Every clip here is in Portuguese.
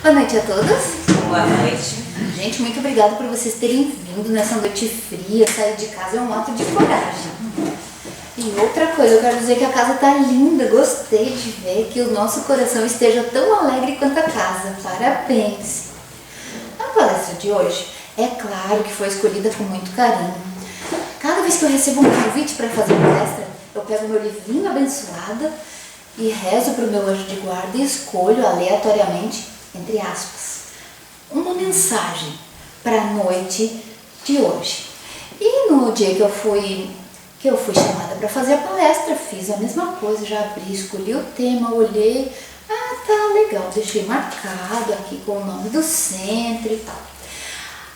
Boa noite a todos. Boa noite. Gente, muito obrigada por vocês terem vindo nessa noite fria. Sair de casa é um ato de coragem. E outra coisa, eu quero dizer que a casa tá linda. Gostei de ver que o nosso coração esteja tão alegre quanto a casa. Parabéns. A palestra de hoje, é claro que foi escolhida com muito carinho. Cada vez que eu recebo um convite para fazer palestra, eu pego meu livrinho abençoado e rezo para o meu anjo de guarda e escolho aleatoriamente, entre aspas, uma mensagem para a noite de hoje. E no dia que eu fui chamada para fazer a palestra, fiz a mesma coisa, já abri, escolhi o tema, olhei, tá legal, deixei marcado aqui com o nome do centro e tal.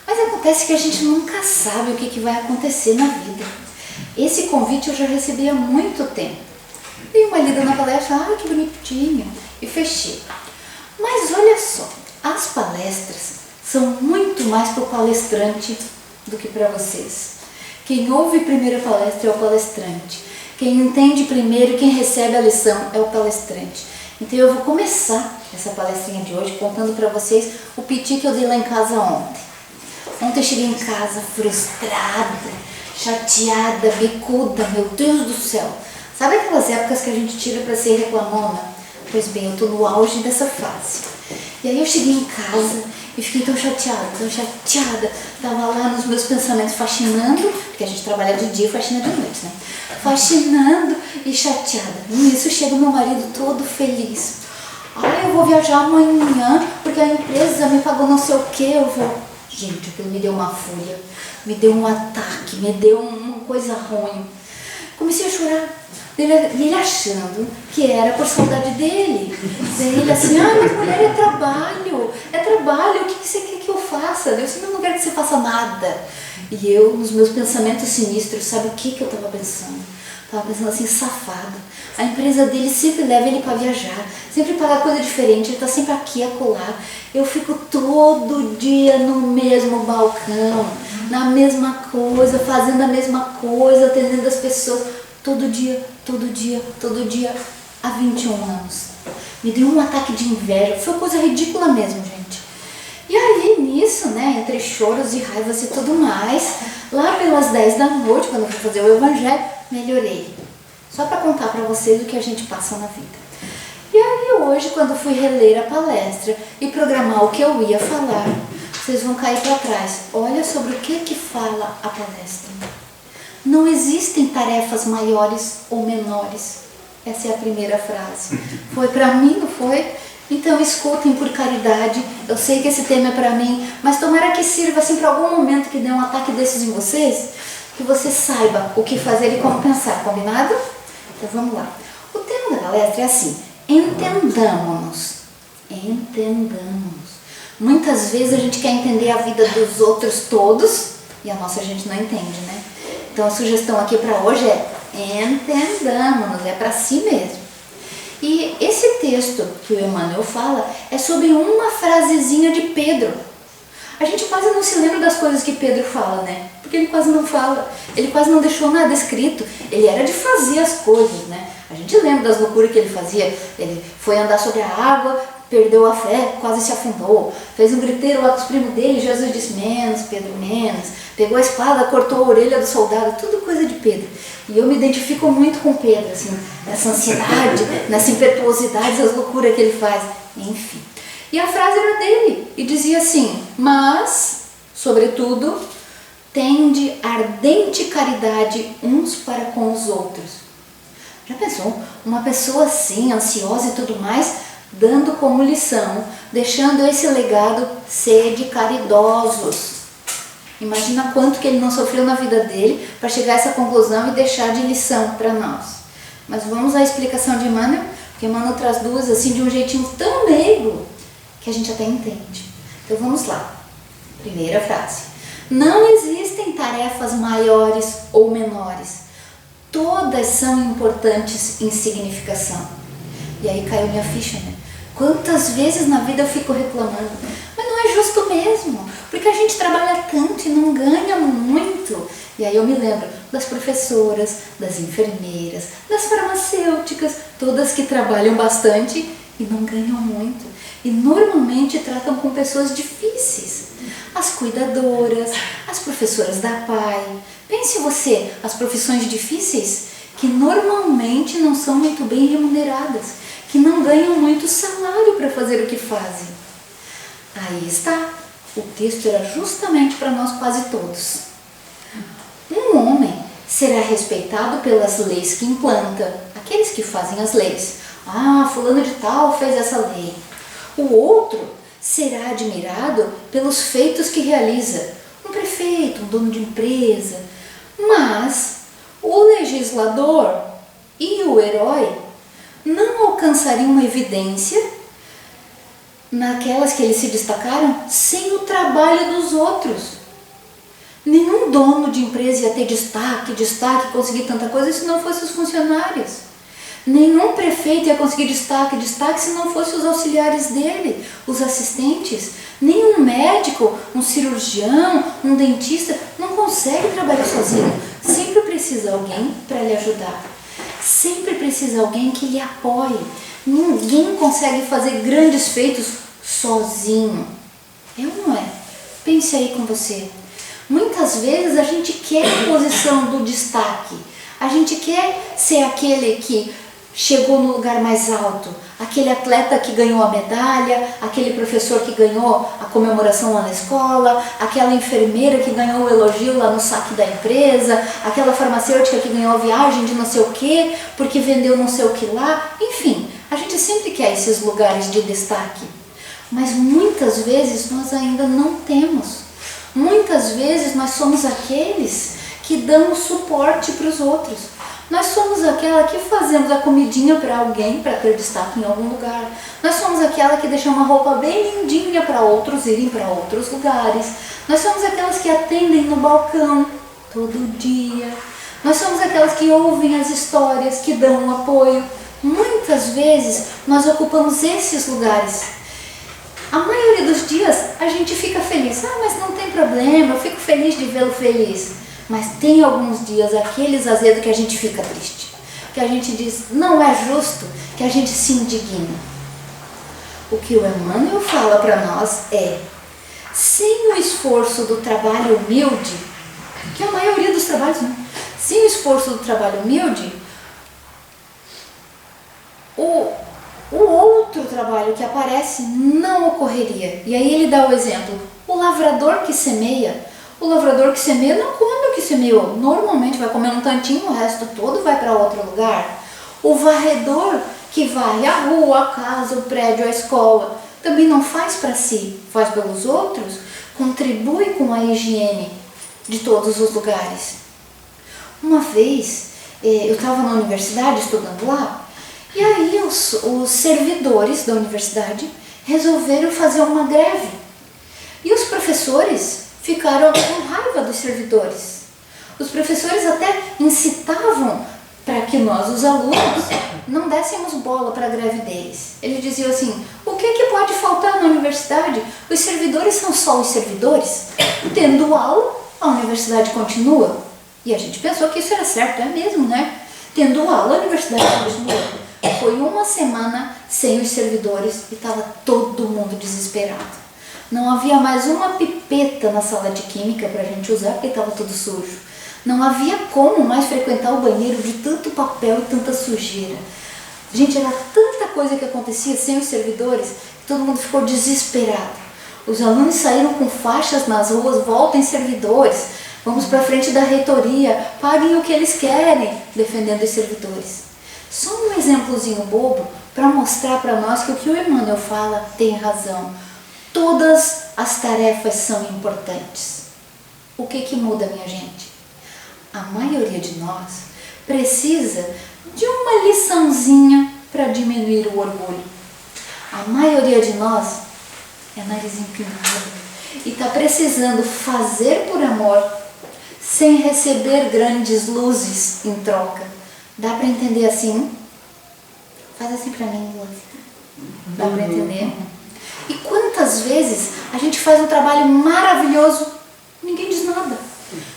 Mas acontece que a gente nunca sabe o que vai acontecer na vida. Esse convite eu já recebi há muito tempo. Dei uma lida na palestra, que bonitinho, e fechei. Mas olha só, as palestras são muito mais para o palestrante do que para vocês. Quem ouve primeiro a palestra é o palestrante. Quem entende primeiro e quem recebe a lição é o palestrante. Então eu vou começar essa palestrinha de hoje contando para vocês o piti que eu dei lá em casa ontem. Ontem eu cheguei em casa frustrada, chateada, bicuda, meu Deus do céu. Sabe aquelas épocas que a gente tira para ser reclamona? Pois bem, eu tô no auge dessa fase. E aí eu cheguei em casa e fiquei tão chateada. Tava lá nos meus pensamentos faxinando, porque a gente trabalha de dia e faxina de noite, né? Faxinando e chateada. Nisso chega o meu marido todo feliz. Eu vou viajar amanhã, porque a empresa me pagou não sei o que, eu vou... Gente, aquilo me deu uma fúria, me deu um ataque, me deu uma coisa ruim. Comecei a chorar. E ele achando que era por saudade dele. Daí ele assim, mas mulher, é trabalho, o que você quer que eu faça? Eu disse, não quero que você faça nada. E eu, nos meus pensamentos sinistros, sabe o que eu estava pensando? Estava pensando assim, safado. A empresa dele sempre leva ele para viajar, sempre paga coisa diferente, ele está sempre aqui, acolá. Eu fico todo dia no mesmo balcão, na mesma coisa, fazendo a mesma coisa, atendendo as pessoas. Todo dia, há 21 anos. Me deu um ataque de inveja, foi coisa ridícula mesmo, gente. E aí, nisso, né, entre choros e raivas e tudo mais, lá pelas 10 da noite, quando eu fui fazer o evangelho, melhorei. Só para contar para vocês o que a gente passa na vida. E aí hoje, quando fui reler a palestra e programar o que eu ia falar, vocês vão cair para trás. Olha sobre o que fala a palestra. Não existem tarefas maiores ou menores. Essa é a primeira frase. Foi para mim, não foi? Então escutem por caridade. Eu sei que esse tema é para mim, mas tomara que sirva assim para algum momento que dê um ataque desses em vocês, que você saiba o que fazer e como pensar, combinado? Então vamos lá. O tema da palestra é assim: entendamos-nos. Muitas vezes a gente quer entender a vida dos outros todos e a nossa a gente não entende, né? Então a sugestão aqui para hoje é entendamos-nos, é para si mesmo. E esse texto que o Emmanuel fala é sobre uma frasezinha de Pedro. A gente quase não se lembra das coisas que Pedro fala, né? Porque ele quase não fala, ele quase não deixou nada escrito. Ele era de fazer as coisas, né? A gente lembra das loucuras que ele fazia. Ele foi andar sobre a água, perdeu a fé, quase se afundou. Fez um griteiro lá com os primos dele, Jesus disse menos, Pedro menos. Pegou a espada, cortou a orelha do soldado, tudo coisa de Pedro. E eu me identifico muito com Pedro, assim, nessa ansiedade, nessa impetuosidade, essas loucuras que ele faz. Enfim. E a frase era dele, e dizia assim: mas, sobretudo, tende ardente caridade uns para com os outros. Já pensou? Uma pessoa assim, ansiosa e tudo mais, dando como lição, deixando esse legado, sede caridosos. Imagina quanto que ele não sofreu na vida dele para chegar a essa conclusão e deixar de lição para nós. Mas vamos à explicação de Emmanuel, porque Emmanuel traz duas assim de um jeitinho tão meigo que a gente até entende. Então vamos lá. Primeira frase. Não existem tarefas maiores ou menores. Todas são importantes em significação. E aí caiu minha ficha, né? Quantas vezes na vida eu fico reclamando, mas não é justo mesmo, porque a gente trabalha tanto e não ganha muito. E aí eu me lembro das professoras, das enfermeiras, das farmacêuticas, todas que trabalham bastante e não ganham muito. E normalmente tratam com pessoas difíceis. As cuidadoras, as professoras da PAI. Pense você, as profissões difíceis que normalmente não são muito bem remuneradas, que não ganham muito salário para fazer o que fazem. Aí está, o texto era justamente para nós quase todos. Um homem será respeitado pelas leis que implanta, aqueles que fazem as leis. Ah, fulano de tal fez essa lei. O outro será admirado pelos feitos que realiza, um prefeito, um dono de empresa. Mas o legislador e o herói não alcançariam evidência naquelas que eles se destacaram sem o trabalho dos outros. Nenhum dono de empresa ia ter destaque, conseguir tanta coisa se não fossem os funcionários. Nenhum prefeito ia conseguir destaque se não fossem os auxiliares dele, os assistentes. Nenhum médico, um cirurgião, um dentista não consegue trabalhar sozinho. Sempre precisa alguém para lhe ajudar. Sempre precisa alguém que lhe apoie. Ninguém consegue fazer grandes feitos sozinho. É ou não é? Pense aí com você. Muitas vezes a gente quer a posição do destaque. A gente quer ser aquele que chegou no lugar mais alto, aquele atleta que ganhou a medalha, aquele professor que ganhou a comemoração lá na escola, aquela enfermeira que ganhou o elogio lá no saque da empresa, aquela farmacêutica que ganhou a viagem de não sei o que, porque vendeu não sei o que lá. Enfim, a gente sempre quer esses lugares de destaque, mas muitas vezes nós ainda não temos. Muitas vezes nós somos aqueles que damos suporte para os outros. Nós somos aquela que fazemos a comidinha para alguém para ter destaque em algum lugar. Nós somos aquela que deixa uma roupa bem lindinha para outros irem para outros lugares. Nós somos aquelas que atendem no balcão todo dia. Nós somos aquelas que ouvem as histórias, que dão um apoio. Muitas vezes nós ocupamos esses lugares. A maioria dos dias a gente fica feliz. Ah, mas não tem problema, eu fico feliz de vê-lo feliz. Mas tem alguns dias, aqueles azedos, que a gente fica triste. Que a gente diz, não é justo, que a gente se indigna. O que o Emmanuel fala para nós é, sem o esforço do trabalho humilde, que a maioria dos trabalhos não, sem o esforço do trabalho humilde, o outro trabalho que aparece não ocorreria. E aí ele dá o exemplo, o lavrador que semeia não come o que semeou. Normalmente vai comer um tantinho, o resto todo vai para outro lugar. O varredor que varre a rua, a casa, o prédio, a escola, também não faz para si, faz pelos outros, contribui com a higiene de todos os lugares. Uma vez, eu estava na universidade estudando lá, e aí os servidores da universidade resolveram fazer uma greve. E os professores ficaram com raiva dos servidores. Os professores até incitavam para que nós, os alunos, não dessemos bola para a greve deles. Eles diziam assim, o que pode faltar na universidade? Os servidores são só os servidores. Tendo aula, a universidade continua. E a gente pensou que isso era certo, é mesmo, né? Tendo aula, a universidade continua. Foi uma semana sem os servidores e estava todo mundo desesperado. Não havia mais uma pipeta na sala de química para a gente usar porque estava tudo sujo. Não havia como mais frequentar o banheiro de tanto papel e tanta sujeira. Gente, era tanta coisa que acontecia sem os servidores que todo mundo ficou desesperado. Os alunos saíram com faixas nas ruas, voltem servidores, vamos para frente da reitoria, paguem o que eles querem, defendendo os servidores. Só um exemplozinho bobo para mostrar para nós que o que o Emmanuel fala tem razão. Todas as tarefas são importantes. O que muda, minha gente? A maioria de nós precisa de uma liçãozinha para diminuir o orgulho. A maioria de nós é nariz empinado e está precisando fazer por amor sem receber grandes luzes em troca. Dá para entender assim? Faz assim para mim, Lúcia. Dá para entender? E quantas vezes a gente faz um trabalho maravilhoso, ninguém diz nada.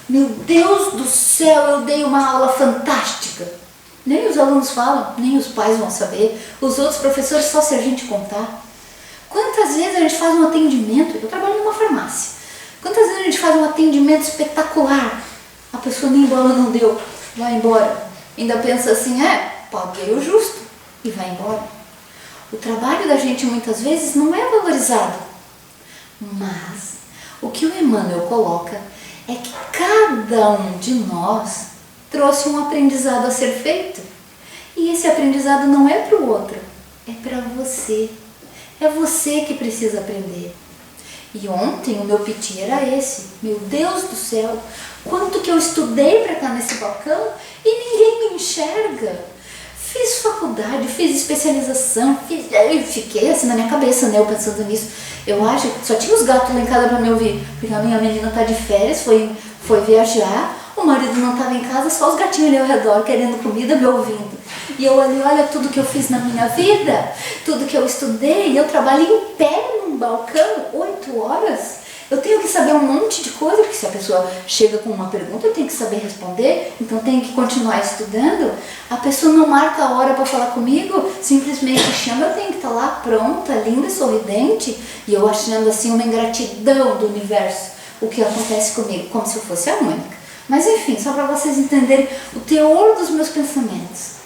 Meu Deus do céu, eu dei uma aula fantástica. Nem os alunos falam, nem os pais vão saber, os outros professores só se a gente contar. Quantas vezes a gente faz um atendimento, eu trabalho numa farmácia, quantas vezes a gente faz um atendimento espetacular, a pessoa nem bola não deu, vai embora, ainda pensa assim, paguei o justo, e vai embora. O trabalho da gente muitas vezes não é valorizado, mas o que o Emmanuel coloca é que cada um de nós trouxe um aprendizado a ser feito. E esse aprendizado não é para o outro, é para você. É você que precisa aprender. E ontem o meu piti era esse. Meu Deus do céu, quanto que eu estudei para estar nesse balcão e ninguém me enxerga. Fiz faculdade, fiz especialização, fiquei assim na minha cabeça, né, eu pensando nisso. Eu acho que só tinha os gatos lá em casa para me ouvir, porque a minha menina tá de férias, foi viajar, o marido não estava em casa, só os gatinhos ali ao redor querendo comida, me ouvindo. E eu ali, olha tudo que eu fiz na minha vida, tudo que eu estudei, eu trabalhei em pé num balcão, 8 horas. Eu tenho que saber um monte de coisa, porque se a pessoa chega com uma pergunta, eu tenho que saber responder, então tenho que continuar estudando. A pessoa não marca a hora para falar comigo, simplesmente chama, eu tenho que estar lá pronta, linda, sorridente, e eu achando assim uma ingratidão do universo, o que acontece comigo, como se eu fosse a única. Mas enfim, só para vocês entenderem o teor dos meus pensamentos.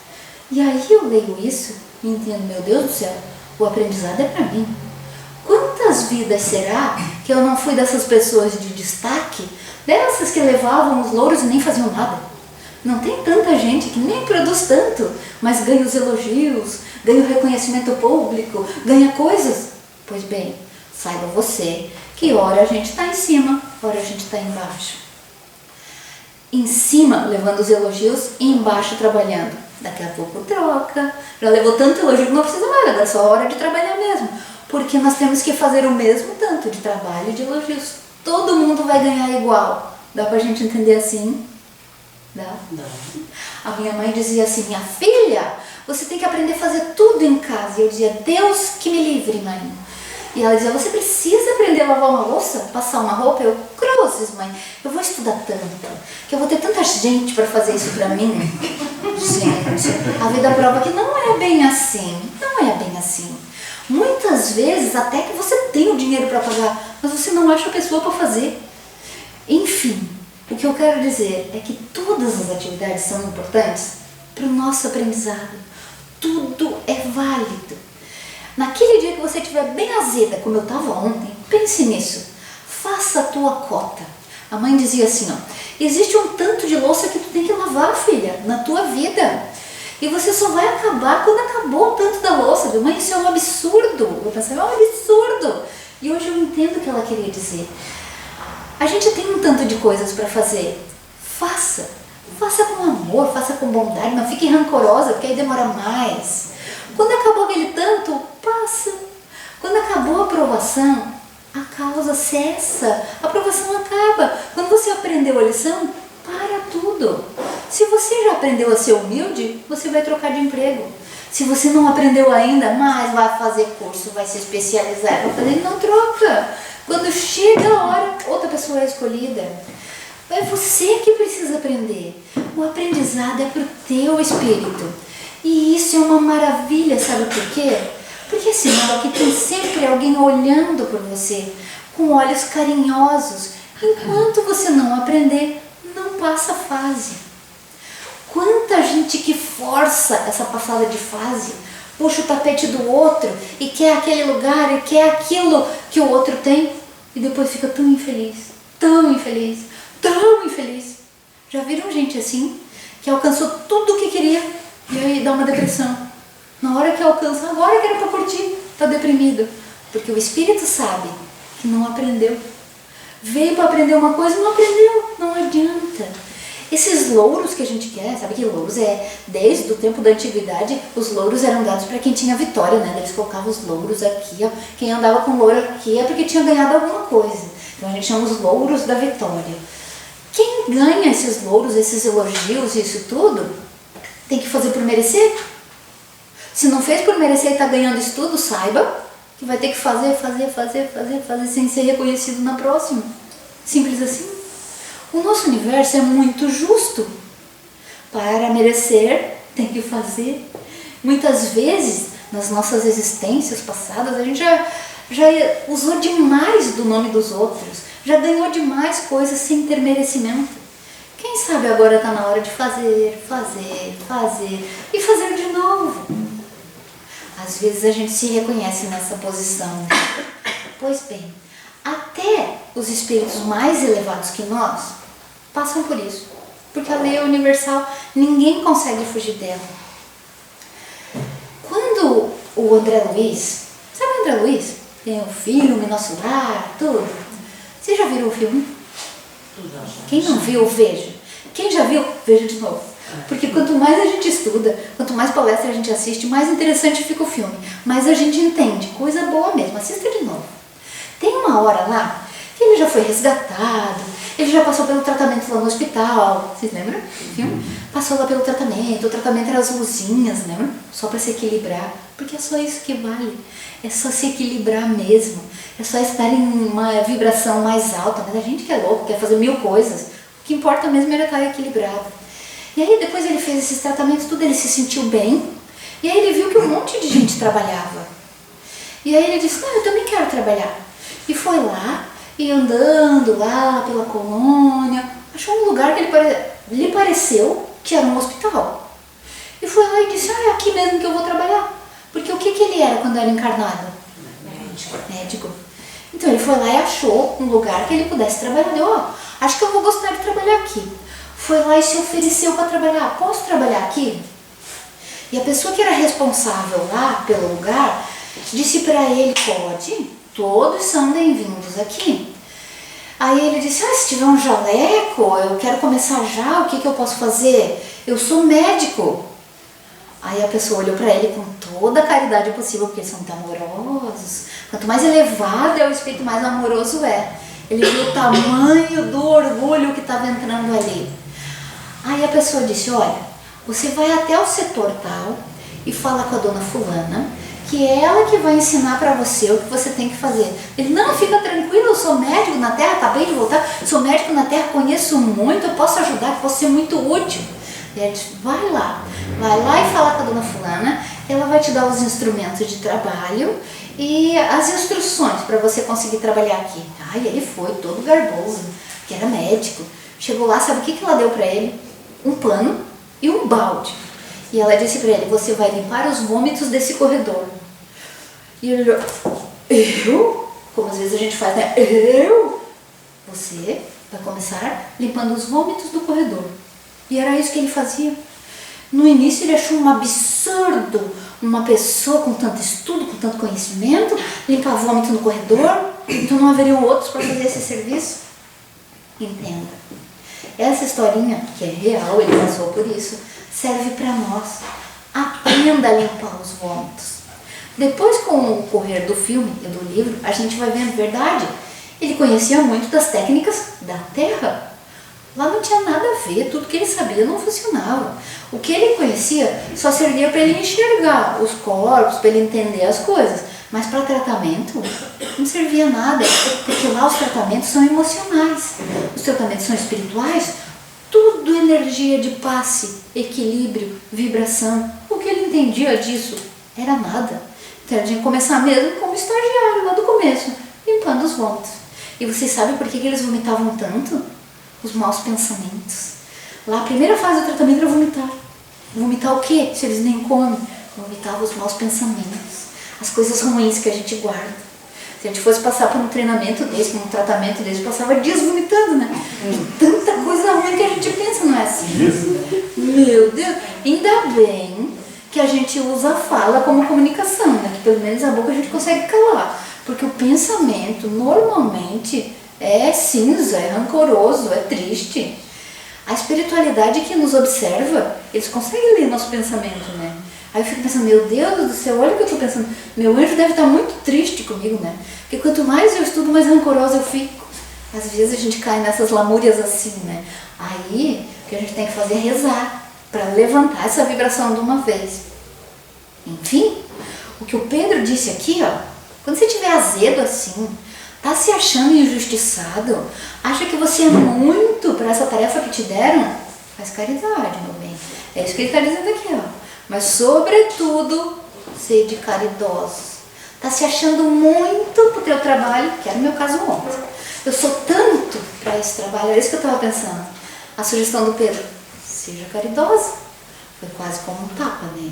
E aí eu leio isso e entendo, meu Deus do céu, o aprendizado é para mim. Quantas vidas será que eu não fui dessas pessoas de destaque, dessas que levavam os louros e nem faziam nada? Não tem tanta gente que nem produz tanto, mas ganha os elogios, ganha o reconhecimento público, ganha coisas? Pois bem, saiba você que hora a gente está em cima, hora a gente está embaixo. Em cima, levando os elogios, e embaixo trabalhando. Daqui a pouco troca, já levou tanto elogio que não precisa mais, agora é só a hora de trabalhar mesmo. Porque nós temos que fazer o mesmo tanto de trabalho e de elogios. Todo mundo vai ganhar igual. Dá pra gente entender assim? Dá? Dá. A minha mãe dizia assim, minha filha, você tem que aprender a fazer tudo em casa. E eu dizia, Deus que me livre, mãe. E ela dizia, você precisa aprender a lavar uma louça, passar uma roupa? Eu, cruzes, mãe, eu vou estudar tanto, que eu vou ter tanta gente para fazer isso para mim. Gente, a vida prova que não é bem assim, não é bem assim. Muitas vezes até que você tem o dinheiro para pagar, mas você não acha a pessoa para fazer. Enfim, o que eu quero dizer é que todas as atividades são importantes para o nosso aprendizado. Tudo é válido. Naquele dia que você estiver bem azeda, como eu estava ontem, pense nisso. Faça a tua cota. A mãe dizia assim, existe um tanto de louça que tu tem que lavar, filha, na tua vida. E você só vai acabar quando acabou o tanto da louça. Mãe, isso é um absurdo. Eu pensei, é um absurdo. E hoje eu entendo o que ela queria dizer. A gente tem um tanto de coisas para fazer. Faça. Faça com amor, faça com bondade, não fique rancorosa, porque aí demora mais. Quando acabou aquele tanto, passa. Quando acabou a aprovação, a causa cessa, a aprovação acaba. Quando você aprendeu a lição, para tudo. Se você já aprendeu a ser humilde, você vai trocar de emprego. Se você não aprendeu ainda, mas vai fazer curso, vai se especializar, vai fazer, não troca. Quando chega a hora, outra pessoa é escolhida. É você que precisa aprender. O aprendizado é para o teu espírito. E isso é uma maravilha, sabe por quê? Porque é sinal que tem sempre alguém olhando por você, com olhos carinhosos. Enquanto você não aprender, não passa a fase. Quanta gente que força essa passada de fase, puxa o tapete do outro e quer aquele lugar e quer aquilo que o outro tem e depois fica tão infeliz, tão infeliz, tão infeliz. Já viram gente assim, que alcançou tudo o que queria e aí dá uma depressão? Na hora que alcança, agora que era para curtir, está deprimido. Porque o espírito sabe que não aprendeu. Veio para aprender uma coisa e não aprendeu, não adianta. Esses louros que a gente quer, sabe que louros desde o tempo da antiguidade, os louros eram dados para quem tinha vitória, né? Eles colocavam os louros aqui, ó. Quem andava com louro aqui é porque tinha ganhado alguma coisa. Então a gente chama os louros da vitória. Quem ganha esses louros, esses elogios, isso tudo, tem que fazer por merecer. Se não fez por merecer e está ganhando isso tudo, saiba que vai ter que fazer sem ser reconhecido na próxima. Simples assim. O nosso universo é muito justo. Para merecer, tem que fazer. Muitas vezes, nas nossas existências passadas, a gente já usou demais do nome dos outros, já ganhou demais coisas sem ter merecimento. Quem sabe agora está na hora de fazer e fazer de novo. Às vezes a gente se reconhece nessa posição, né? Pois bem, até os espíritos mais elevados que nós passam por isso, porque a lei é universal, ninguém consegue fugir dela. Quando o André Luiz, sabe o André Luiz? Tem o filme Nosso Lar, tudo. Vocês já viram o filme? Quem não viu, veja. Quem já viu, veja de novo. Porque quanto mais a gente estuda, quanto mais palestra a gente assiste, mais interessante fica o filme. Mais a gente entende, coisa boa mesmo. Assista de novo. Tem uma hora lá que ele já foi resgatado, ele já passou pelo tratamento lá no hospital. Vocês lembram do filme? Passou lá pelo tratamento, o tratamento era as luzinhas, lembra? Só para se equilibrar, porque é só isso que vale. É só se equilibrar mesmo. É só estar em uma vibração mais alta. Mas a gente que é louco, quer fazer 1000 coisas. O que importa mesmo era estar equilibrado. E aí depois ele fez esses tratamentos, tudo, ele se sentiu bem. E aí ele viu que um monte de gente trabalhava. E aí ele disse, eu também quero trabalhar. E foi lá, e andando lá pela colônia, achou um lugar que lhe pareceu que era um hospital. E foi lá e disse, é aqui mesmo que eu vou trabalhar. Porque o que ele era quando era encarnado? Médico. Então ele foi lá e achou um lugar que ele pudesse trabalhar. Deu, acho que eu vou gostar de trabalhar aqui. Foi lá e se ofereceu para trabalhar. Posso trabalhar aqui? E a pessoa que era responsável lá pelo lugar disse para ele, pode, todos são bem-vindos aqui. Aí ele disse, se tiver um jaleco, eu quero começar já, o que eu posso fazer? Eu sou médico. Aí a pessoa olhou para ele com toda a caridade possível, porque eles são muito amorosos. Quanto mais elevado é o espírito, mais amoroso é. Ele viu o tamanho do orgulho que estava entrando ali. Aí a pessoa disse, olha, você vai até o setor tal e fala com a dona fulana, que é ela que vai ensinar para você o que você tem que fazer. Ele, não, fica tranquilo, eu sou médico na Terra, acabei de voltar, sou médico na Terra, conheço muito, eu posso ajudar, posso ser muito útil. E ele disse, vai lá e fala com a dona fulana, ela vai te dar os instrumentos de trabalho e as instruções para você conseguir trabalhar aqui. Aí ele foi todo garboso, que era médico. Chegou lá, sabe o que ela deu para ele? Um pano e um balde. E ela disse para ele, você vai limpar os vômitos desse corredor. E ele olhou, eu? Como às vezes a gente faz, né? Eu? Você vai começar limpando os vômitos do corredor. E era isso que ele fazia. No início ele achou um absurdo uma pessoa com tanto estudo, com tanto conhecimento, limpar vômito no corredor, então não haveriam outros para fazer esse serviço. Entenda. Essa historinha, que é real, ele passou por isso, serve para nós. Aprenda a limpar os vômitos. Depois, com o correr do filme e do livro, a gente vai vendo verdade. Ele conhecia muito das técnicas da Terra. Lá não tinha nada a ver, tudo que ele sabia não funcionava. O que ele conhecia só servia para ele enxergar os corpos, para ele entender as coisas. Mas para tratamento não servia nada, porque lá os tratamentos são emocionais. Os tratamentos são espirituais, tudo energia de passe, equilíbrio, vibração. O que ele entendia disso era nada. Então ele tinha que começar mesmo como estagiário lá do começo, limpando os vômitos. E vocês sabem por que eles vomitavam tanto? Os maus pensamentos. Lá a primeira fase do tratamento era vomitar. Vomitar o quê? Se eles nem comem. Vomitava os maus pensamentos. As coisas ruins que a gente guarda. Se a gente fosse passar por um treinamento desse, por um tratamento desse, passava dias vomitando, né? E tanta coisa ruim que a gente pensa, não é assim? Meu Deus! Ainda bem que a gente usa a fala como comunicação, né? Que pelo menos a boca a gente consegue calar. Porque o pensamento, normalmente, é cinza, é rancoroso, é triste. A espiritualidade que nos observa, eles conseguem ler nosso pensamento, né? Aí eu fico pensando, meu Deus do céu, olha o que eu estou pensando. Meu anjo deve estar muito triste comigo, né? Porque quanto mais eu estudo, mais rancorosa eu fico. Às vezes a gente cai nessas lamúrias assim, né? Aí o que a gente tem que fazer é rezar para levantar essa vibração de uma vez. Enfim, o que o Pedro disse aqui, ó, quando você estiver azedo assim, tá se achando injustiçado, acha que você é muito para essa tarefa que te deram, faz caridade, meu bem. É isso que ele está dizendo aqui, ó. Mas sobretudo, sede caridosos. Tá se achando muito pro teu trabalho, que era o meu caso ontem. Eu sou tanto para esse trabalho, era isso que eu estava pensando. A sugestão do Pedro, seja caridosa. Foi quase como um tapa, né?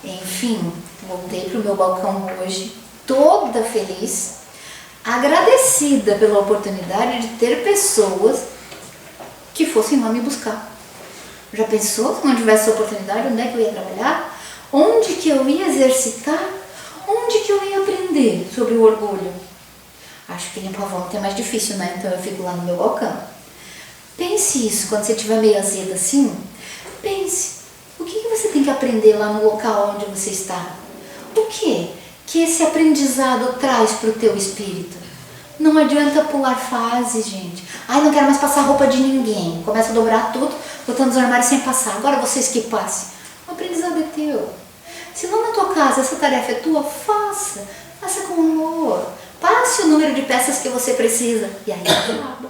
Enfim, voltei pro meu balcão hoje, toda feliz, agradecida pela oportunidade de ter pessoas que fossem lá me buscar. Já pensou se não tivesse essa oportunidade, onde é que eu ia trabalhar? Onde que eu ia exercitar? Onde que eu ia aprender sobre o orgulho? Acho que limpar a volta é mais difícil, né? Então eu fico lá no meu balcão. Pense isso, quando você estiver meio azeda assim, pense, o que você tem que aprender lá no local onde você está? O que esse aprendizado traz para o teu espírito? Não adianta pular fases, gente. Ai, não quero mais passar roupa de ninguém. Começa a dobrar tudo, botando os armários sem passar. Agora vocês que passem. O aprendizado é teu. Se não na tua casa essa tarefa é tua, faça. Faça com amor. Passe o número de peças que você precisa. E aí acaba.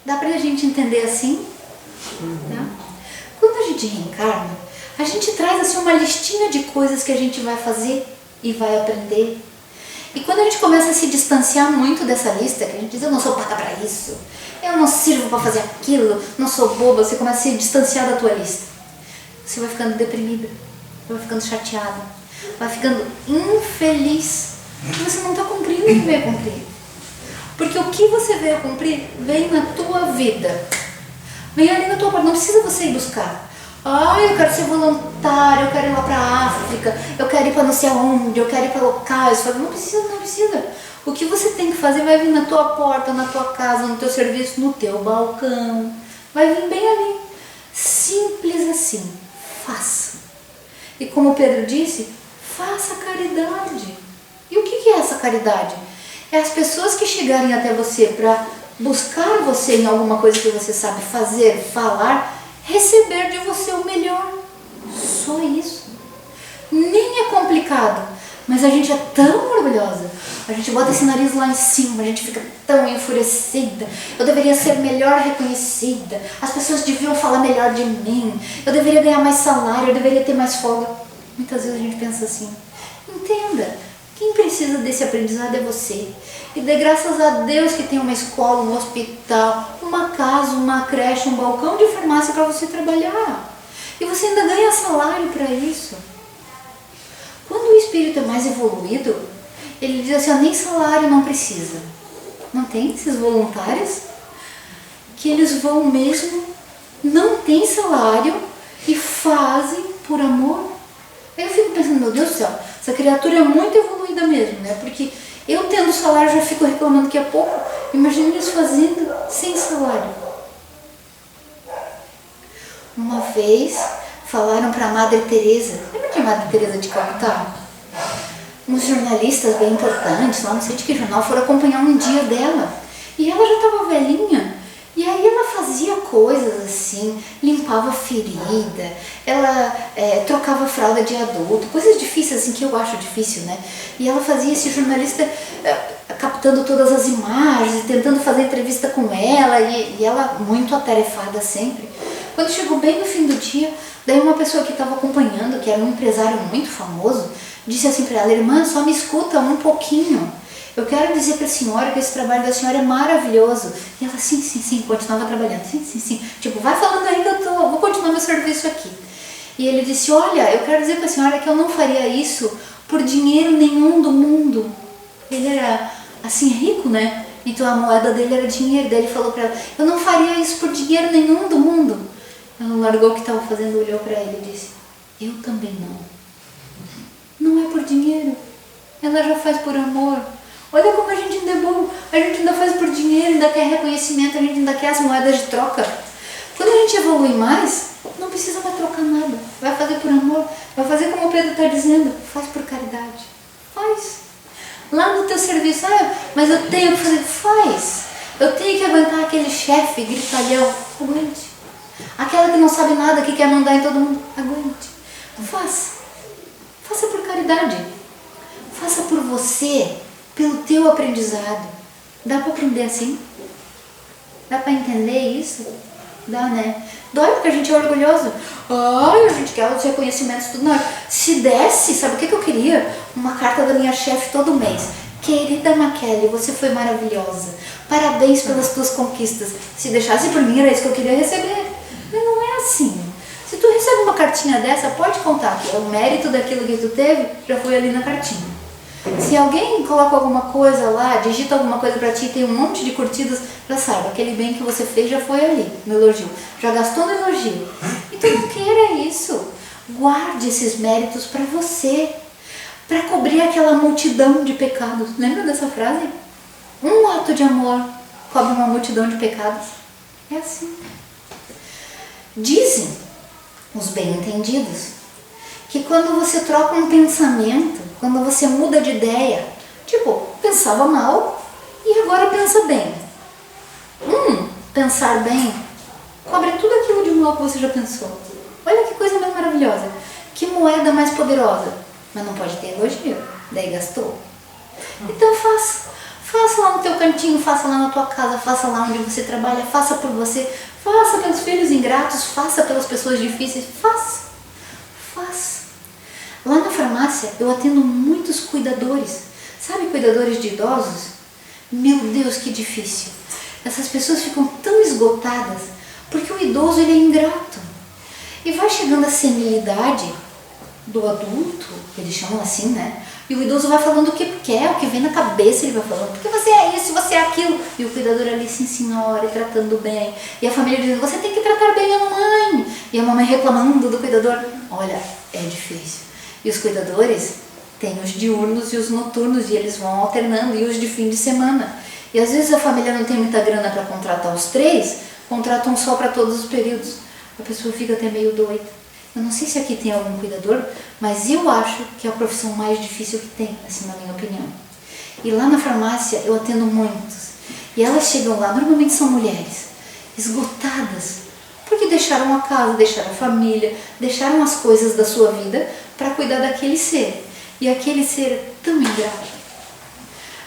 Dá pra gente entender assim? Tá? Quando a gente reencarna, a gente traz assim uma listinha de coisas que a gente vai fazer e vai aprender. E quando a gente começa a se distanciar muito dessa lista, que a gente diz, eu não sou paga para isso, eu não sirvo para fazer aquilo, não sou boba, você começa a se distanciar da tua lista. Você vai ficando deprimida, vai ficando chateada, vai ficando infeliz, porque você não está cumprindo o que veio cumprir. Porque o que você veio cumprir vem na tua vida, vem ali na tua porta, não precisa você ir buscar. Eu quero ser voluntário, eu quero ir lá para a África, eu quero ir para não sei aonde, eu quero ir para locais. Não precisa, não precisa. O que você tem que fazer vai vir na tua porta, na tua casa, no teu serviço, no teu balcão. Vai vir bem ali. Simples assim. Faça. E como o Pedro disse, faça caridade. E o que é essa caridade? É as pessoas que chegarem até você para buscar você em alguma coisa que você sabe fazer, falar, receber de você o melhor. Só isso. Nem é complicado, mas a gente é tão orgulhosa, a gente bota esse nariz lá em cima, a gente fica tão enfurecida. Eu deveria ser melhor reconhecida, as pessoas deviam falar melhor de mim, eu deveria ganhar mais salário, eu deveria ter mais folga. Muitas vezes a gente pensa assim. Entenda, quem precisa desse aprendizado é você. E dê graças a Deus que tem uma escola, um hospital, uma casa, uma creche, um balcão de farmácia para você trabalhar. E você ainda ganha salário para isso. Quando o espírito é mais evoluído, ele diz assim, nem salário não precisa. Não tem esses voluntários que eles vão mesmo, não tem salário e fazem por amor. Aí eu fico pensando, meu Deus do céu, essa criatura é muito evoluída mesmo, né? Porque eu tendo salário já fico reclamando que é pouco. Imagina eles fazendo sem salário. Uma vez falaram para a Madre Teresa, lembra de Madre Teresa de Calcutá? Uns jornalistas bem importantes, lá não sei de que jornal, foram acompanhar um dia dela. E ela já estava velhinha. E aí ela fazia coisas assim, limpava ferida, ela trocava fralda de adulto, coisas difíceis assim que eu acho difícil, né? E ela fazia esse jornalista captando todas as imagens, tentando fazer entrevista com ela, e ela muito atarefada sempre. Quando chegou bem no fim do dia, daí uma pessoa que estava acompanhando, que era um empresário muito famoso, disse assim para ela, irmã, só me escuta um pouquinho. Eu quero dizer para a senhora que esse trabalho da senhora é maravilhoso. E ela, sim, continuava trabalhando. Sim. Tipo, vai falando ainda, eu vou continuar meu serviço aqui. E ele disse, olha, eu quero dizer para a senhora que eu não faria isso por dinheiro nenhum do mundo. Ele era, assim, rico, né? Então a moeda dele era dinheiro. Daí ele falou para ela, eu não faria isso por dinheiro nenhum do mundo. Ela largou o que estava fazendo, olhou para ele e disse, eu também não. Não é por dinheiro. Ela já faz por amor. Olha como a gente ainda é bom, a gente ainda faz por dinheiro, ainda quer reconhecimento, a gente ainda quer as moedas de troca. Quando a gente evolui mais, não precisa mais trocar nada, vai fazer por amor, vai fazer como o Pedro está dizendo, faz por caridade, faz. Lá no teu serviço, mas eu tenho que fazer, faz. Eu tenho que aguentar aquele chefe gritalhão, aguente. Aquela que não sabe nada, que quer mandar em todo mundo, aguente. Faça por caridade, faça por você. Pelo teu aprendizado. Dá para aprender assim? Dá para entender isso? Dá, né? Dói porque a gente é orgulhoso. Ai, a gente quer os reconhecimentos tudo na hora. Se desse, sabe o que eu queria? Uma carta da minha chefe todo mês. Querida Maquele, você foi maravilhosa. Parabéns pelas tuas conquistas. Se deixasse por mim, era isso que eu queria receber. Mas não é assim. Se tu recebe uma cartinha dessa, pode contar que o mérito daquilo que tu teve já foi ali na cartinha. Se alguém coloca alguma coisa lá, digita alguma coisa pra ti, tem um monte de curtidas, já saiba, aquele bem que você fez já foi ali, no elogio. Já gastou no elogio. Então não queira isso. Guarde esses méritos pra você. Pra cobrir aquela multidão de pecados. Lembra dessa frase? Um ato de amor cobre uma multidão de pecados. É assim. Dizem os bem-entendidos que quando você troca um pensamento, quando você muda de ideia, tipo, pensava mal e agora pensa bem. Pensar bem cobre tudo aquilo de mal que você já pensou. Olha que coisa mais maravilhosa. Que moeda mais poderosa. Mas não pode ter elogio, daí gastou. Então faça lá no teu cantinho, faça lá na tua casa, faça lá onde você trabalha, faça por você, faça pelos filhos ingratos, faça pelas pessoas difíceis, faça. Lá na farmácia eu atendo muitos cuidadores, sabe, cuidadores de idosos? Meu Deus, que difícil. Essas pessoas ficam tão esgotadas porque o idoso ele é ingrato. E vai chegando a senilidade do adulto, eles chamam assim, né? E o idoso vai falando o que quer, o que vem na cabeça ele vai falando, porque você é isso, você é aquilo. E o cuidador ali, sim senhora, tratando bem. E a família dizendo, você tem que tratar bem a mamãe. E a mamãe reclamando do cuidador. Olha, é difícil. E os cuidadores têm os diurnos e os noturnos, e eles vão alternando, e os de fim de semana. E às vezes a família não tem muita grana para contratar os 3, contratam só para todos os períodos. A pessoa fica até meio doida. Eu não sei se aqui tem algum cuidador, mas eu acho que é a profissão mais difícil que tem, assim, na minha opinião. E lá na farmácia eu atendo muitos. E elas chegam lá, normalmente são mulheres, esgotadas, porque deixaram a casa, deixaram a família, deixaram as coisas da sua vida para cuidar daquele ser. E aquele ser é tão ingrato.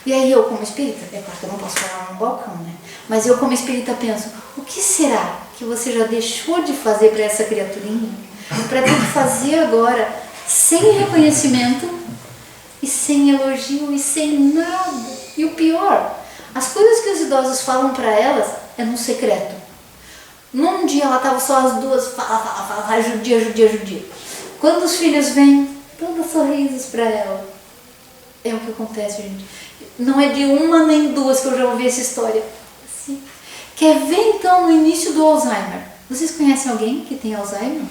E aí eu, como espírita, é claro que eu não posso falar no balcão, né? Mas eu, como espírita, penso, o que será que você já deixou de fazer para essa criaturinha? Para ter que fazer agora sem reconhecimento e sem elogio e sem nada. E o pior, as coisas que os idosos falam para elas é no secreto. Num dia ela estava só as duas, fala, judia. Quando os filhos vêm, todos sorrisos para ela. É o que acontece, gente. Não é de uma nem duas que eu já ouvi essa história. Assim. Quer ver então no início do Alzheimer? Vocês conhecem alguém que tem Alzheimer?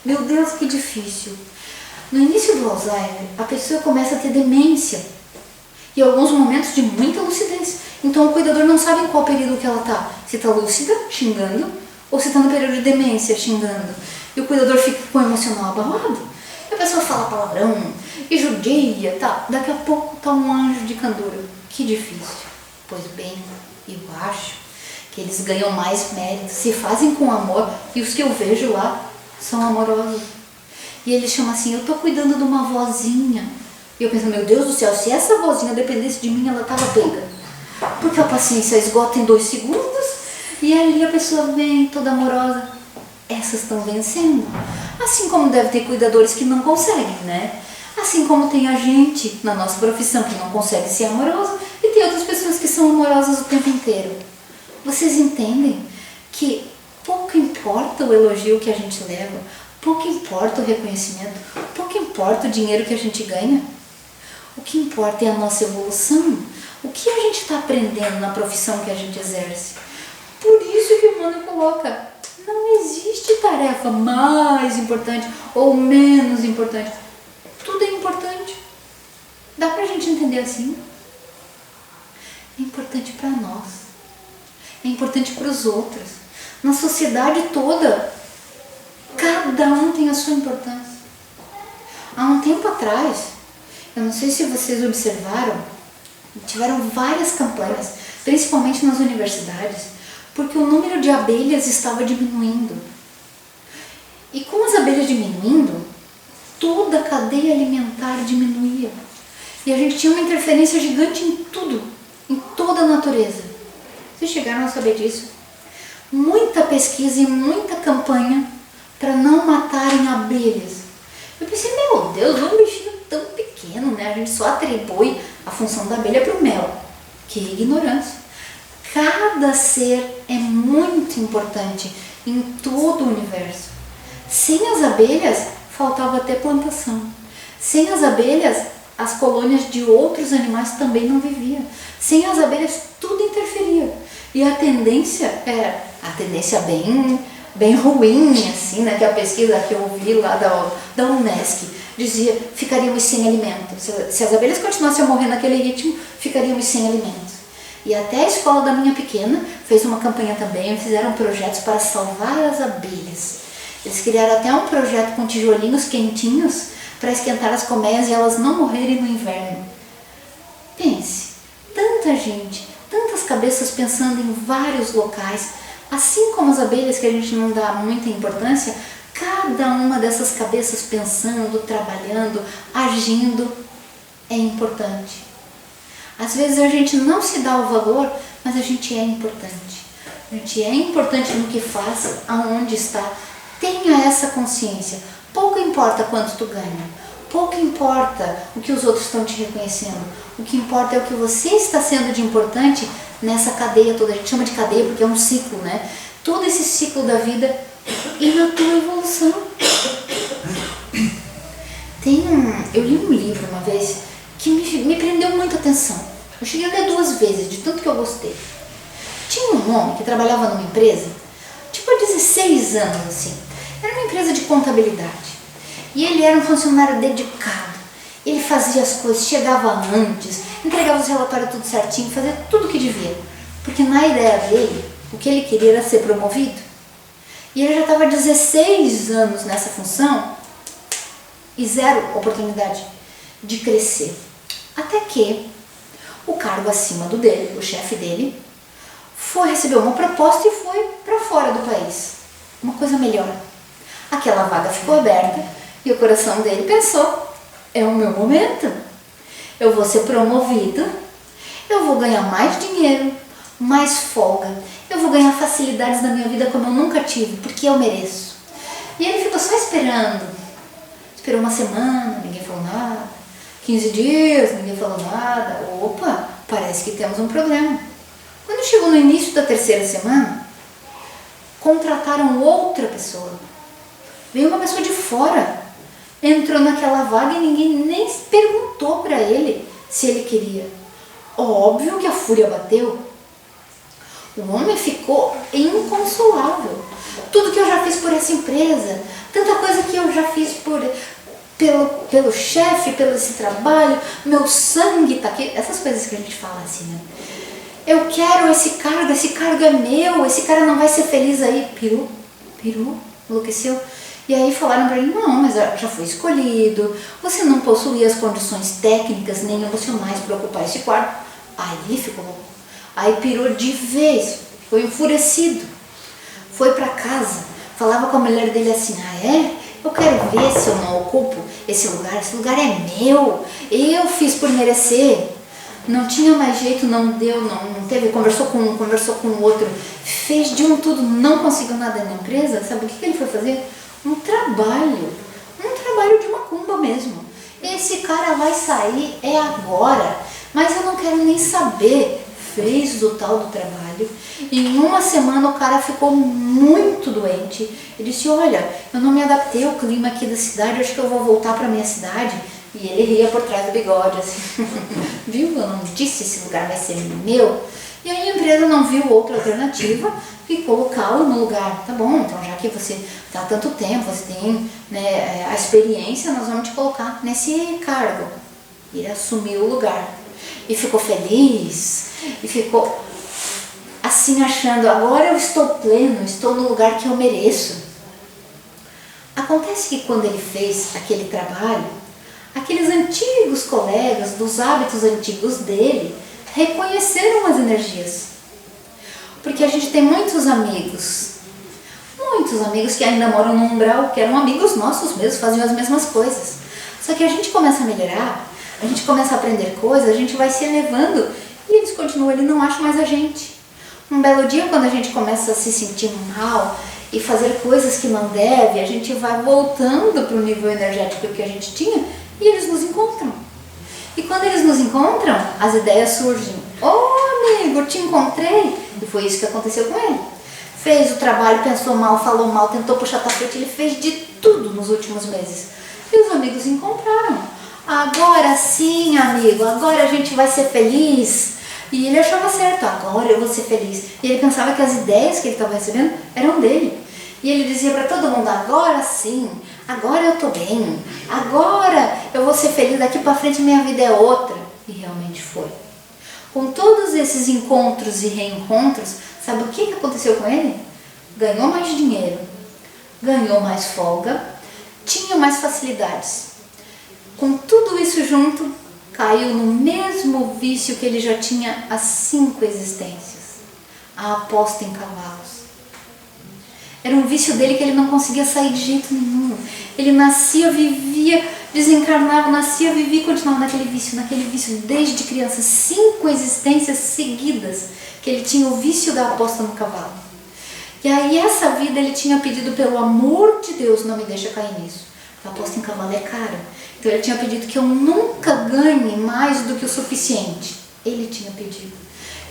Meu Deus, que difícil. No início do Alzheimer, a pessoa começa a ter demência. E alguns momentos de muita lucidez. Então o cuidador não sabe em qual período que ela está. Se está lúcida, xingando, ou se está no período de demência, xingando. E o cuidador fica com o emocional abalado. E a pessoa fala palavrão, e judia, tá. Daqui a pouco está um anjo de candura. Que difícil. Pois bem, eu acho que eles ganham mais mérito, se fazem com amor, e os que eu vejo lá são amorosos. E eles chamam assim, eu tô cuidando de uma vozinha. E eu penso, meu Deus do céu, se essa vozinha dependesse de mim, ela tava pega. Porque a paciência esgota em 2 segundos, e ali a pessoa vem toda amorosa. Essas estão vencendo. Assim como deve ter cuidadores que não conseguem, né? Assim como tem a gente na nossa profissão que não consegue ser amorosa, e tem outras pessoas que são amorosas o tempo inteiro. Vocês entendem que pouco importa o elogio que a gente leva, pouco importa o reconhecimento, pouco importa o dinheiro que a gente ganha. O que importa é a nossa evolução, o que a gente está aprendendo na profissão que a gente exerce. Por isso que o Emmanuel coloca, não existe tarefa mais importante ou menos importante. Tudo é importante. Dá pra gente entender assim? É importante para nós. É importante para os outros. Na sociedade toda, cada um tem a sua importância. Há um tempo atrás, eu não sei se vocês observaram, tiveram várias campanhas, principalmente nas universidades, porque o número de abelhas estava diminuindo. E com as abelhas diminuindo, toda a cadeia alimentar diminuía. E a gente tinha uma interferência gigante em tudo, em toda a natureza. Vocês chegaram a saber disso? muita pesquisa e muita campanha para não matarem abelhas. Eu pensei, meu Deus, um bichinho tão pequeno, né? A gente só atribui a função da abelha para o mel. Que ignorância. Cada ser é muito importante em todo o universo. Sem as abelhas, faltava até plantação. Sem as abelhas, as colônias de outros animais também não viviam. Sem as abelhas, tudo interferia. E a tendência bem ruim, assim, né? Que a pesquisa que eu ouvi lá da Unesc dizia, ficaríamos sem alimento. Se as abelhas continuassem a morrer naquele ritmo, ficaríamos sem alimentos. E até a escola da minha pequena fez uma campanha também, fizeram projetos para salvar as abelhas. Eles criaram até um projeto com tijolinhos quentinhos para esquentar as colmeias e elas não morrerem no inverno. Pense, tanta gente, tantas cabeças pensando em vários locais, assim como as abelhas que a gente não dá muita importância, cada uma dessas cabeças pensando, trabalhando, agindo é importante. Às vezes a gente não se dá o valor, mas a gente é importante. A gente é importante no que faz, aonde está. Tenha essa consciência. Pouco importa quanto tu ganha. Pouco importa o que os outros estão te reconhecendo. O que importa é o que você está sendo de importante nessa cadeia toda. A gente chama de cadeia porque é um ciclo, né? Todo esse ciclo da vida e na tua evolução. Eu li um livro uma vez que me prendeu muita atenção. Eu cheguei a ler 2 vezes, de tanto que eu gostei. Tinha um homem que trabalhava numa empresa, tipo há 16 anos assim. Era uma empresa de contabilidade. E ele era um funcionário dedicado. Ele fazia as coisas, chegava antes, entregava os relatórios tudo certinho, fazia tudo o que devia. Porque na ideia dele, o que ele queria era ser promovido. E ele já estava 16 anos nessa função e 0 oportunidade de crescer. Até que o cargo acima do dele, o chefe dele, recebeu uma proposta e foi para fora do país. Uma coisa melhor. Aquela vaga ficou aberta e o coração dele pensou, é o meu momento. Eu vou ser promovido, eu vou ganhar mais dinheiro, mais folga, eu vou ganhar facilidades na minha vida como eu nunca tive, porque eu mereço. E ele ficou só esperando. Esperou uma semana, ninguém falou nada. 15 dias, ninguém falou nada. Opa, parece que temos um problema. Quando chegou no início da 3ª semana, contrataram outra pessoa. Veio uma pessoa de fora, entrou naquela vaga e ninguém nem perguntou para ele se ele queria. Óbvio que a fúria bateu. O homem ficou inconsolável. Tudo que eu já fiz por essa empresa, tanta coisa que eu já fiz pelo chefe, pelo esse trabalho, meu sangue tá aqui, essas coisas que a gente fala assim, né? Eu quero esse cargo é meu, esse cara não vai ser feliz aí. Pirou, enlouqueceu. E aí falaram pra ele, não, mas já foi escolhido, você não possui as condições técnicas nem emocionais para ocupar esse quadro. Aí ele ficou, aí pirou de vez, foi enfurecido. Foi pra casa, falava com a mulher dele assim, eu quero ver se eu não ocupo esse lugar é meu, eu fiz por merecer. Não tinha mais jeito, não deu, não teve, conversou com um, conversou com o outro, fez de um tudo, não conseguiu nada na empresa. Sabe o que ele foi fazer? Um trabalho de macumba mesmo. Esse cara vai sair, é agora, mas eu não quero nem saber. Fez o tal do trabalho. Em uma semana o cara ficou muito doente. Ele disse, olha, eu não me adaptei ao clima aqui da cidade, acho que eu vou voltar para minha cidade. E ele ria por trás do bigode, assim. Viu? Eu não disse esse lugar vai ser meu. E aí a empresa não viu outra alternativa que colocá-lo no lugar. Tá bom, então já que você está há tanto tempo, você tem, né, a experiência, nós vamos te colocar nesse cargo. E ele assumiu o lugar. E ficou feliz. E ficou assim achando, agora eu estou pleno, estou no lugar que eu mereço. Acontece que quando ele fez aquele trabalho, aqueles antigos colegas dos hábitos antigos dele reconheceram as energias. Porque a gente tem muitos amigos que ainda moram no umbral, que eram amigos nossos mesmos, faziam as mesmas coisas. Só que a gente começa a melhorar, a gente começa a aprender coisas, a gente vai se elevando e eles continuam, ele não acham mais a gente. Um belo dia, quando a gente começa a se sentir mal e fazer coisas que não deve, a gente vai voltando para o nível energético que a gente tinha e eles nos encontram. E quando eles nos encontram, as ideias surgem. Amigo, te encontrei. E foi isso que aconteceu com ele. Fez o trabalho, pensou mal, falou mal, tentou puxar tapete, ele fez de tudo nos últimos meses. E os amigos encontraram. Agora sim, amigo, agora a gente vai ser feliz. E ele achava certo, agora eu vou ser feliz. E ele pensava que as ideias que ele estava recebendo eram dele. E ele dizia para todo mundo, agora sim, agora eu estou bem, agora eu vou ser feliz, daqui para frente minha vida é outra. E realmente foi. Com todos esses encontros e reencontros, sabe o que aconteceu com ele? Ganhou mais dinheiro, ganhou mais folga, tinha mais facilidades. Com tudo isso junto, caiu no mesmo vício que ele já tinha há 5 existências, a aposta em cavalos. Era um vício dele que ele não conseguia sair de jeito nenhum. Ele nascia, vivia, desencarnava, nascia, vivia e continuava naquele vício desde criança. 5 existências seguidas que ele tinha o vício da aposta no cavalo. E aí essa vida ele tinha pedido, pelo amor de Deus, não me deixa cair nisso. A aposta em cavalo é cara. Então ele tinha pedido que eu nunca ganhe mais do que o suficiente. Ele tinha pedido.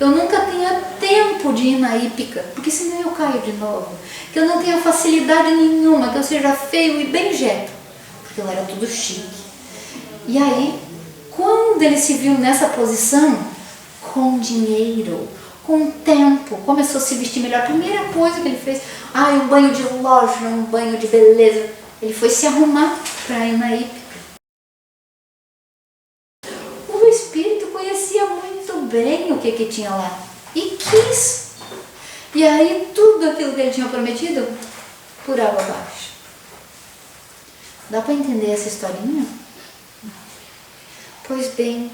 Eu nunca tenha tempo de ir na hípica, porque senão eu caio de novo. Que eu não tenha facilidade nenhuma, que eu seja feio e bem jeito, porque eu era tudo chique. E aí, quando ele se viu nessa posição, com dinheiro, com tempo, começou a se vestir melhor. A primeira coisa que ele fez, um banho de loja, um banho de beleza. Ele foi se arrumar para ir na hípica. O espírito conhecia muito bem o que tinha lá e quis. E aí tudo aquilo que ele tinha prometido, por água abaixo. Dá para entender essa historinha? Pois bem,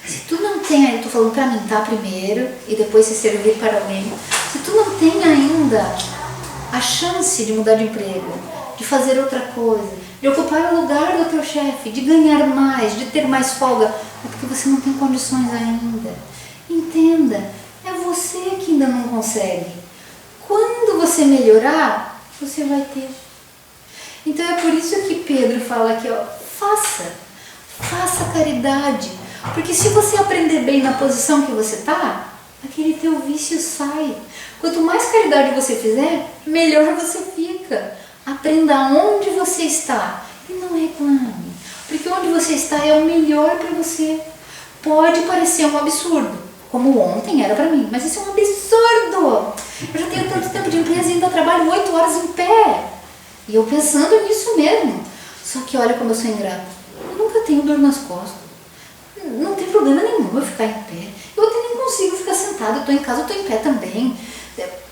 se tu não tem, eu estou falando para mim, tá? Primeiro, e depois se servir para alguém. Se tu não tem ainda a chance de mudar de emprego, de fazer outra coisa, de ocupar o lugar do teu chefe, de ganhar mais, de ter mais folga, é porque você não tem condições ainda. Entenda, é você que ainda não consegue. Quando você melhorar, você vai ter. Então é por isso que Pedro fala aqui, faça caridade. Porque se você aprender bem na posição que você está, aquele teu vício sai. Quanto mais caridade você fizer, melhor você fica. Aprenda onde você está e não reclame. Porque onde você está é o melhor para você. Pode parecer um absurdo, como ontem era para mim, mas isso é um absurdo. Eu já tenho tanto tempo de empresa e ainda trabalho 8 horas em pé. E eu pensando nisso mesmo. Só que olha como eu sou ingrata. Eu nunca tenho dor nas costas. Não tem problema nenhum eu ficar em pé. Eu até nem consigo ficar sentada. Eu estou em casa, eu estou em pé também.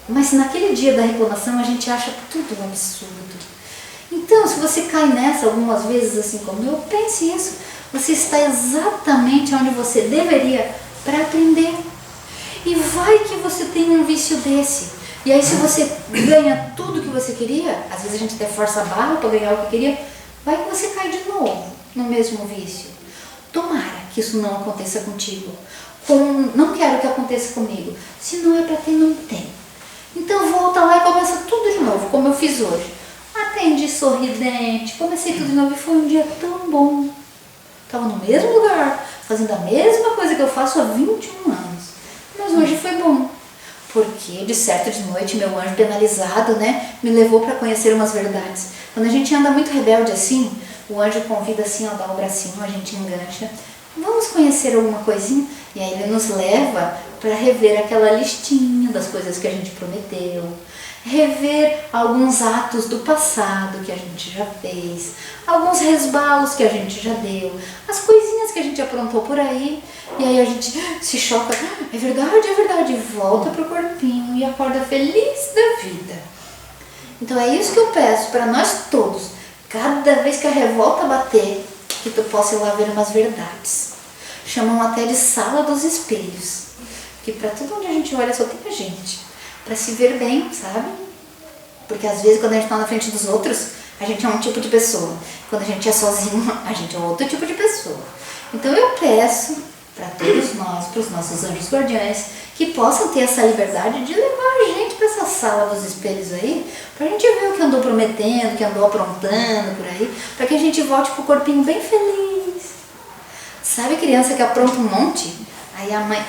Mas naquele dia da reclamação a gente acha tudo um absurdo. Então, se você cai nessa algumas vezes, assim como eu, pense isso. Você está exatamente onde você deveria para aprender. E vai que você tem um vício desse. E aí se você ganha tudo que você queria, às vezes a gente até força a barra para ganhar o que queria, vai que você cai de novo no mesmo vício. Tomara que isso não aconteça contigo. Não quero que aconteça comigo. Se não é para ter, não tem. Então volta lá e começa tudo de novo, como eu fiz hoje. Atendi sorridente, comecei tudo de novo e foi um dia tão bom. Estava no mesmo lugar, fazendo a mesma coisa que eu faço há 21 anos. Mas hoje foi bom, porque de certo de noite meu anjo penalizado, me levou para conhecer umas verdades. Quando a gente anda muito rebelde assim, o anjo convida assim, dá o bracinho, a gente engancha. Vamos conhecer alguma coisinha? E aí ele nos leva para rever aquela listinha das coisas que a gente prometeu, rever alguns atos do passado que a gente já fez, alguns resbalos que a gente já deu, as coisinhas que a gente aprontou por aí, e aí a gente se choca, é verdade, volta pro corpinho e acorda feliz da vida. Então é isso que eu peço para nós todos, cada vez que a revolta bater, que tu possa ir lá ver umas verdades. Chamam até de sala dos espelhos, que para tudo onde a gente olha só tem a gente, para se ver bem, sabe? Porque às vezes quando a gente está na frente dos outros, a gente é um tipo de pessoa. Quando a gente é sozinho, a gente é outro tipo de pessoa. Então eu peço para todos nós, para os nossos anjos guardiães, que possam ter essa liberdade de levar a gente para essa sala dos espelhos aí, para a gente ver o que andou prometendo, o que andou aprontando por aí, para que a gente volte pro corpinho bem feliz. Sabe criança que apronta um monte? Aí a mãe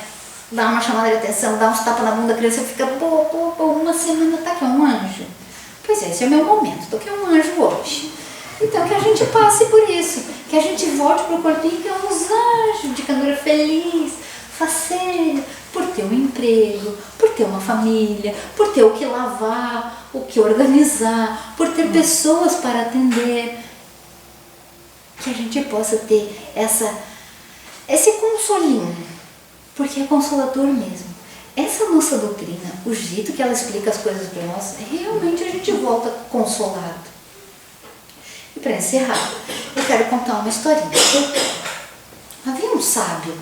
dá uma chamada de atenção, dá uns tapas na bunda, a criança fica, uma semana tá aqui, é um anjo. Pois é, esse é o meu momento, tô aqui um anjo hoje. Então que a gente passe por isso, que a gente volte pro corpinho que é uns anjos de candura feliz, faceira, por ter um emprego, por ter uma família, por ter o que lavar, o que organizar, por ter pessoas para atender. Que a gente possa ter esse consolinho, porque é consolador mesmo. Essa nossa doutrina, o jeito que ela explica as coisas para nós, realmente a gente volta consolado. E para encerrar, eu quero contar uma historinha. Havia um sábio,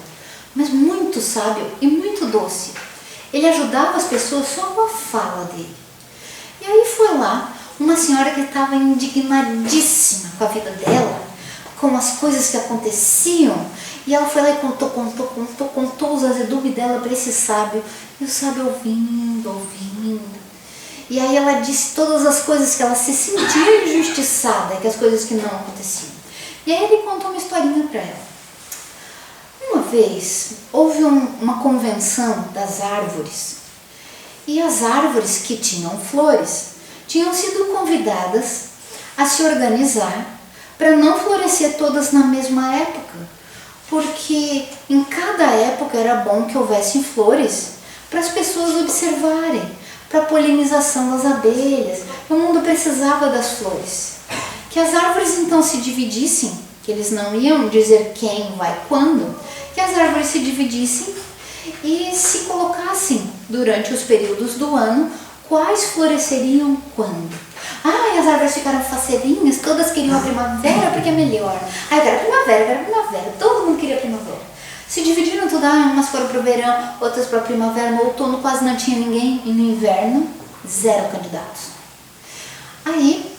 mas muito sábio e muito doce. Ele ajudava as pessoas só com a fala dele. E aí foi lá uma senhora que estava indignadíssima com a vida dela, com as coisas que aconteciam, e ela foi lá e contou os azedumes dela para esse sábio, e o sábio ouvindo. E aí ela disse todas as coisas que ela se sentia injustiçada, que as coisas que não aconteciam. E aí ele contou uma historinha para ela. Uma vez houve uma convenção das árvores, e as árvores que tinham flores tinham sido convidadas a se organizar para não florescer todas na mesma época, porque em cada época era bom que houvessem flores para as pessoas observarem, para a polinização das abelhas. O mundo precisava das flores. Que as árvores então se dividissem, que eles não iam dizer quem vai quando, que as árvores se dividissem e se colocassem durante os períodos do ano quais floresceriam quando. E as árvores ficaram faceirinhas, todas queriam a primavera porque é melhor. Eu quero primavera, todo mundo queria primavera. Se dividiram tudo, umas foram para o verão, outras para a primavera, no outono quase não tinha ninguém, e no inverno, 0 candidatos. Aí,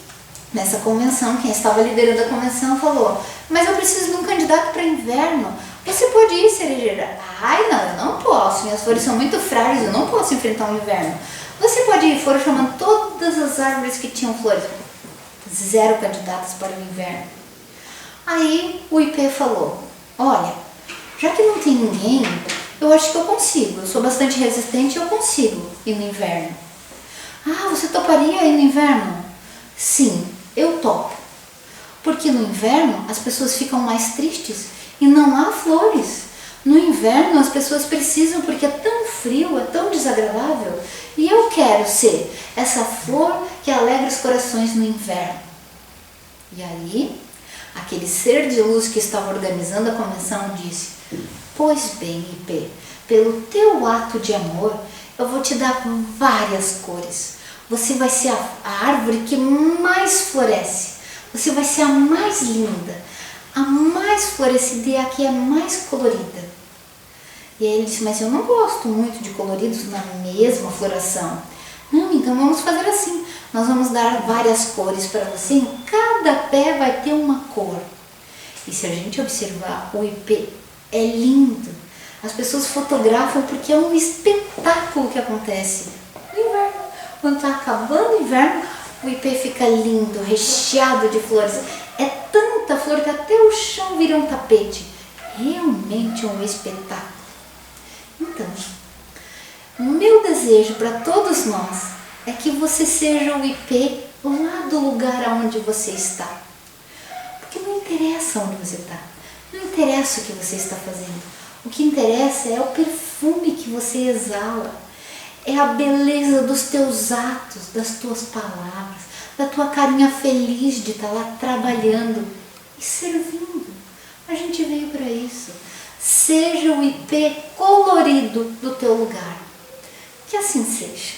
nessa convenção, quem estava liderando a convenção falou, mas eu preciso de um candidato para inverno. Você pode ir, cerejeira? Não, eu não posso, minhas flores são muito frágeis, eu não posso enfrentar o inverno. Você pode ir, foram chamando todas as árvores que tinham flores. 0 candidatos para o inverno. Aí o IP falou, olha, já que não tem ninguém, eu acho que eu consigo, eu sou bastante resistente e eu consigo ir no inverno. Você toparia ir no inverno? Sim, eu topo. Porque no inverno as pessoas ficam mais tristes e não há flores. No inverno as pessoas precisam porque é tão frio, é tão desagradável. E eu quero ser essa flor que alegra os corações no inverno. E aí, aquele ser de luz que estava organizando a convenção disse, pois bem, IP, pelo teu ato de amor, eu vou te dar várias cores. Você vai ser a árvore que mais floresce. Você vai ser a mais linda, a mais florescida e a que é mais colorida. E aí ele disse, mas eu não gosto muito de coloridos na mesma floração. Não, então vamos fazer assim. Nós vamos dar várias cores para você, em cada pé vai ter uma cor. E se a gente observar, o IP é lindo. As pessoas fotografam porque é um espetáculo que acontece no inverno. Quando está acabando o inverno, o IP fica lindo, recheado de flores. É tanta flor que até o chão vira um tapete. Realmente um espetáculo. Então, meu desejo para todos nós é que você seja o IP lá do lugar onde você está. Porque não interessa onde você está, não interessa o que você está fazendo. O que interessa é o perfume que você exala, é a beleza dos teus atos, das tuas palavras, da tua carinha feliz de estar lá trabalhando e servindo. A gente veio para isso. Seja o IP colorido do teu lugar. Que assim seja.